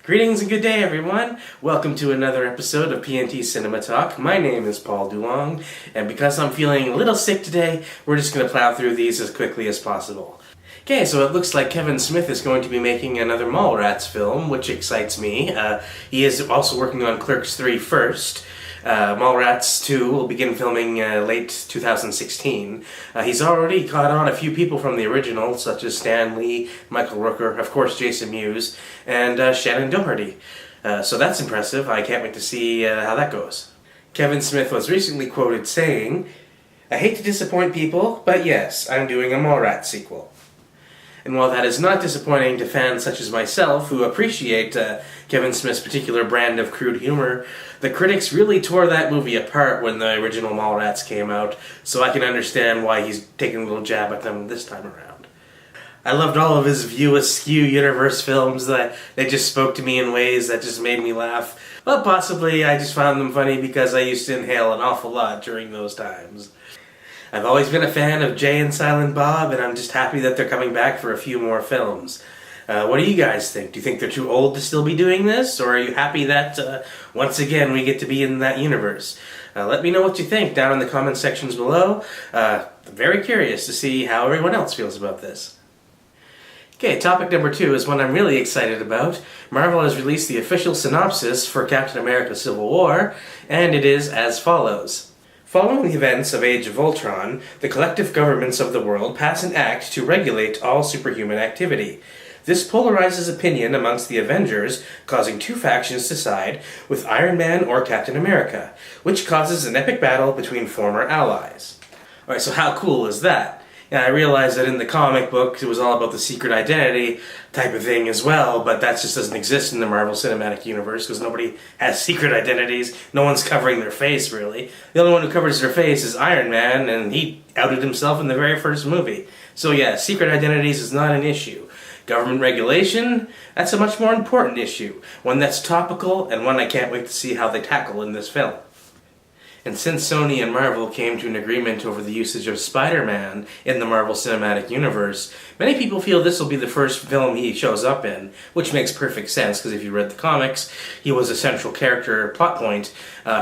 Greetings and good day, everyone. Welcome to another episode of PNT Cinema Talk. My name is Paul Dulong, and because I'm feeling a little sick today, we're just going to plow through these as quickly as possible. Okay, so it looks like Kevin Smith is going to be making another Mallrats film, which excites me. He is also working on Clerks 3 first. Mallrats 2 will begin filming late 2016. He's already caught on a few people from the original, such as Stan Lee, Michael Rooker, of course Jason Mewes, and Shannon Doherty. So that's impressive. I can't wait to see how that goes. Kevin Smith was recently quoted saying, "I hate to disappoint people, but yes, I'm doing a Mallrats sequel." And while that is not disappointing to fans such as myself, who appreciate Kevin Smith's particular brand of crude humor, the critics really tore that movie apart when the original Mallrats came out, so I can understand why he's taking a little jab at them this time around. I loved all of his View Askew universe films. They just spoke to me in ways that just made me laugh. But possibly I just found them funny because I used to inhale an awful lot during those times. I've always been a fan of Jay and Silent Bob, and I'm just happy that they're coming back for a few more films. What do you guys think? Do you think they're too old to still be doing this, or are you happy that, once again, we get to be in that universe? Let me know what you think down in the comment sections below. I'm very curious to see how everyone else feels about this. Okay, topic number 2 is one I'm really excited about. Marvel has released the official synopsis for Captain America Civil War, and it is as follows. Following the events of Age of Ultron, the collective governments of the world pass an act to regulate all superhuman activity. This polarizes opinion amongst the Avengers, causing two factions to side with Iron Man or Captain America, which causes an epic battle between former allies. Alright, so how cool is that? Yeah, I realize that in the comic book it was all about the secret identity type of thing as well, but that just doesn't exist in the Marvel Cinematic Universe because nobody has secret identities. No one's covering their face, really. The only one who covers their face is Iron Man, and he outed himself in the very first movie. So yeah, secret identities is not an issue. Government regulation, that's a much more important issue. One that's topical, and one I can't wait to see how they tackle in this film. And since Sony and Marvel came to an agreement over the usage of Spider-Man in the Marvel Cinematic Universe, many people feel this will be the first film he shows up in, which makes perfect sense because if you read the comics, he was a central character plot point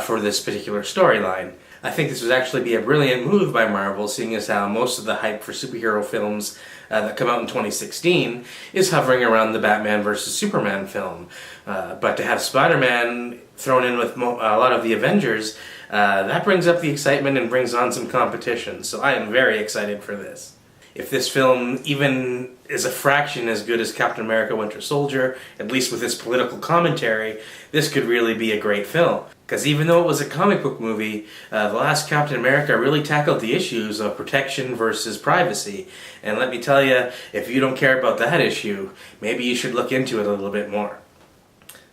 for this particular storyline. I think this would actually be a brilliant move by Marvel, seeing as how most of the hype for superhero films that come out in 2016 is hovering around the Batman vs. Superman film. But to have Spider-Man thrown in with a lot of the Avengers, that brings up the excitement and brings on some competition, so I am very excited for this. If this film even is a fraction as good as Captain America Winter Soldier, at least with its political commentary, this could really be a great film. Because even though it was a comic book movie, the last Captain America really tackled the issues of protection versus privacy. And let me tell you, if you don't care about that issue, maybe you should look into it a little bit more.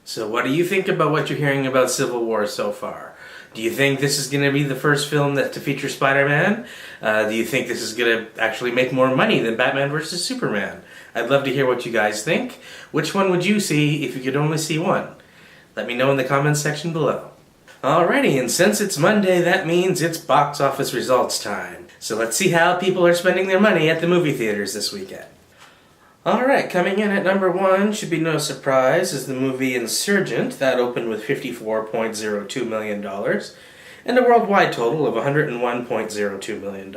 So what do you think about what you're hearing about Civil War so far? Do you think this is going to be the first film to feature Spider-Man? Do you think this is going to actually make more money than Batman vs. Superman? I'd love to hear what you guys think. Which one would you see if you could only see one? Let me know in the comments section below. Alrighty, and since it's Monday, that means it's box office results time. So let's see how people are spending their money at the movie theaters this weekend. Alright, coming in at number 1, should be no surprise, is the movie Insurgent. That opened with $54.02 million, and a worldwide total of $101.02 million.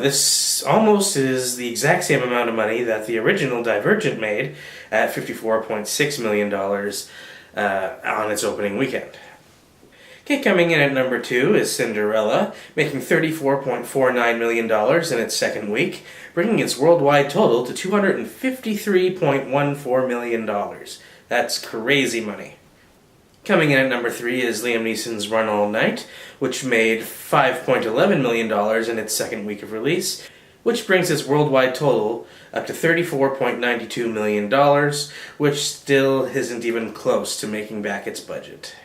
This almost is the exact same amount of money that the original Divergent made at $54.6 million on its opening weekend. Okay, coming in at number 2 is Cinderella, making $34.49 million in its second week, bringing its worldwide total to $253.14 million. That's crazy money. Coming in at number 3 is Liam Neeson's Run All Night, which made $5.11 million in its second week of release, which brings its worldwide total up to $34.92 million, which still isn't even close to making back its budget.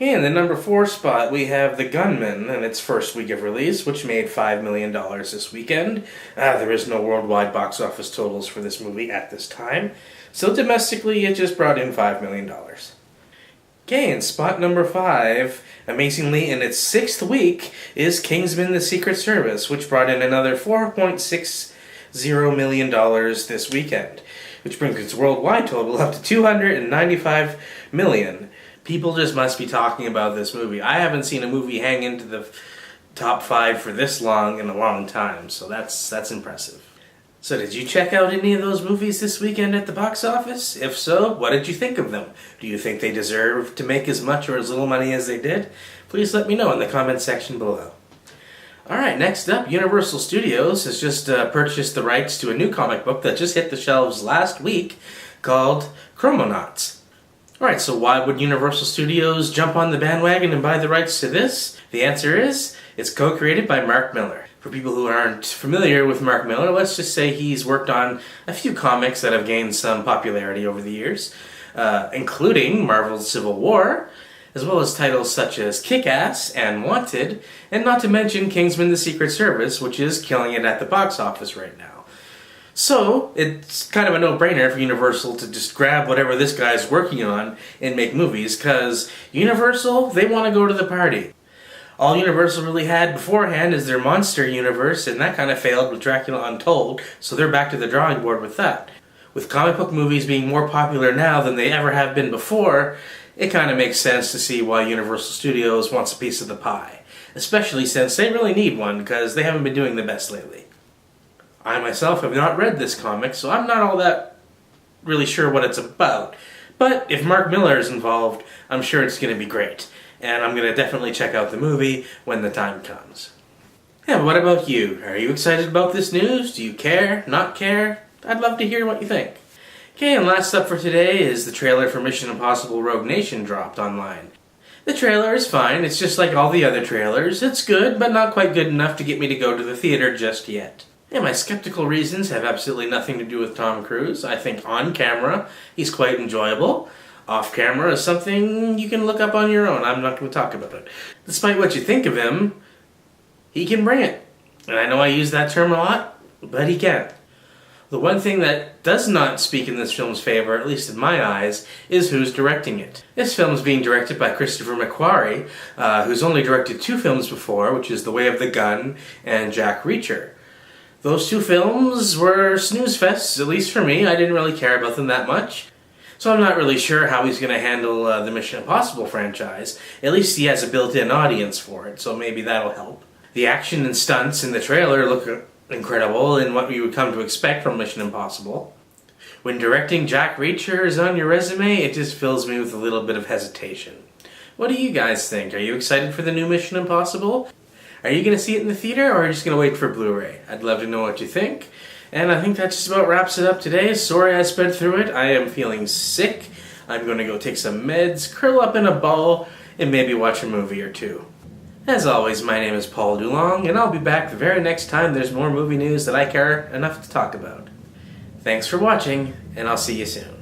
In the number 4 spot, we have The Gunman in its first week of release, which made $5 million this weekend. There is no worldwide box office totals for this movie at this time, so domestically it just brought in $5 million. Okay, in spot number 5, amazingly in its 6th week, is Kingsman: The Secret Service, which brought in another $4.60 million this weekend. which brings its worldwide total up to 295 million. People just must be talking about this movie. I haven't seen a movie hang into the top 5 for this long in a long time, so that's impressive. So did you check out any of those movies this weekend at the box office? If so, what did you think of them? Do you think they deserve to make as much or as little money as they did? Please let me know in the comment section below. Alright, next up, Universal Studios has just purchased the rights to a new comic book that just hit the shelves last week called Chrononauts. Alright, so why would Universal Studios jump on the bandwagon and buy the rights to this? The answer is, it's co-created by Mark Millar. For people who aren't familiar with Mark Millar, let's just say he's worked on a few comics that have gained some popularity over the years, including Marvel's Civil War, as well as titles such as Kick-Ass and Wanted, and not to mention Kingsman: The Secret Service, which is killing it at the box office right now. So, it's kind of a no-brainer for Universal to just grab whatever this guy's working on and make movies, because Universal, they want to go to the party. All Universal really had beforehand is their monster universe, and that kind of failed with Dracula Untold, so they're back to the drawing board with that. With comic book movies being more popular now than they ever have been before, it kind of makes sense to see why Universal Studios wants a piece of the pie. Especially since they really need one, because they haven't been doing the best lately. I myself have not read this comic, so I'm not all that really sure what it's about. But if Mark Millar is involved, I'm sure it's going to be great. And I'm going to definitely check out the movie when the time comes. Yeah, but what about you? Are you excited about this news? Do you care? Not care? I'd love to hear what you think. Okay, and last up for today is the trailer for Mission Impossible Rogue Nation dropped online. The trailer is fine, it's just like all the other trailers. It's good, but not quite good enough to get me to go to the theater just yet. And my skeptical reasons have absolutely nothing to do with Tom Cruise. I think on camera, he's quite enjoyable. Off camera is something you can look up on your own. I'm not going to talk about it. Despite what you think of him, he can bring it. And I know I use that term a lot, but he can. The one thing that does not speak in this film's favor, at least in my eyes, is who's directing it. This film is being directed by Christopher McQuarrie, who's only directed 2 films before, which is The Way of the Gun and Jack Reacher. Those 2 films were snooze fests, at least for me. I didn't really care about them that much. So I'm not really sure how he's going to handle the Mission Impossible franchise. At least he has a built-in audience for it, so maybe that'll help. The action and stunts in the trailer look incredible in what you would come to expect from Mission Impossible. When directing Jack Reacher is on your resume, it just fills me with a little bit of hesitation. What do you guys think? Are you excited for the new Mission Impossible? Are you going to see it in the theater, or are you just going to wait for Blu-ray? I'd love to know what you think. And I think that just about wraps it up today. Sorry I sped through it. I am feeling sick. I'm going to go take some meds, curl up in a ball, and maybe watch a movie or 2. As always, my name is Paul Dulong, and I'll be back the very next time there's more movie news that I care enough to talk about. Thanks for watching, and I'll see you soon.